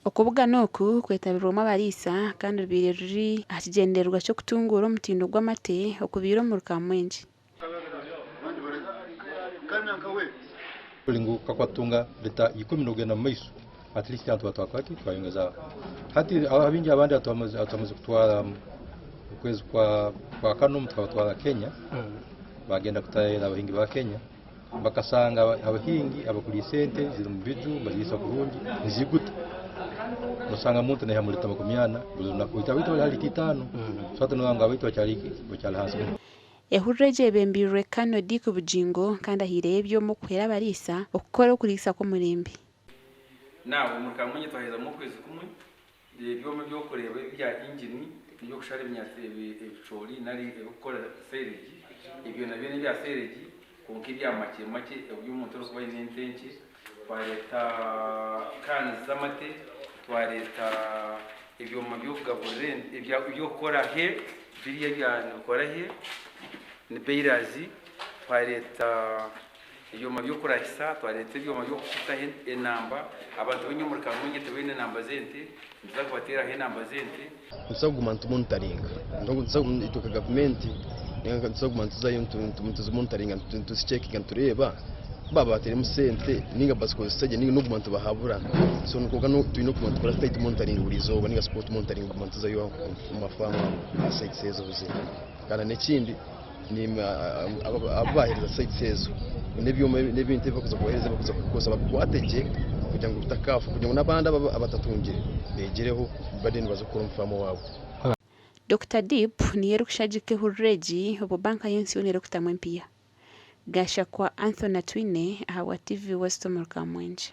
Okubuga n'oku kwetabirwamu abariisa kandi rubiire ruri aha kigendererwa ky'okutunguura omutindo gw'amate okubiire omu Rukamwenje. Kulinguka kwatunga leta 19 mu maiso at least abantu batwakwaki twayongeza hati abingi abandi atamaze kutwara ukwezi kwa kano twatwara Kenya bagenda kutayira abahingi ba Kenya bakasanga abahingi abakuri sente ziri mu biju bazisa kurungi niziguta musanga muntu ne hamulita makumyana buzuna kuita bito hali kitano sote nanga bito cyali hasi. Ehurreje bembirwe Kano di ku bugingo kandi ahire ebyo mu kwera abariisa okukora okulisa ko mulembe. Nawe mu Rukamwenje twaheza mu kwezi kumwe ebyo byo kureba bya engine byo kushara ebicori nari gukora sereji ibyo nabyo ni bya sereji konke bya make ebyo umuntu rwo n'intenki twareta kan zamate twareta ibyo mu byo gaburren ibyo kora he biriya bya gukora he ni beirazi twareta iyo mu byo kurahisa twareta ibyo mu byo kuta enamba abantu b'inyo mu Rukamwenje tebene namba zente nzakubatera he namba zente nsagumanta monitoringa ndongo nsagumanta itoka government nenga nsagumanta zayo monitoringa tusicheckinga tureba baba bateremu sente ninga basiko stage ninga nugumanta bahabura so nukoga no tuino kumanta kora state monitoring burizoba ninga sport monitoring gumanta zayo mu mafama site sezo buze kana nekindi ni abahiriza site sezo n'ibintu bakuza kohereza bakuza kukosa bakwategeka kugira ngo bitakafu kugira ngo nabanda abatatungire begereho badeni bazokora umfamo wabo. Dr. Deep niye rukushajike hurreji obo banka yensi onero kutamwempia gasha kwa Anthony Twine aha wa TV West mu Rukamwenje.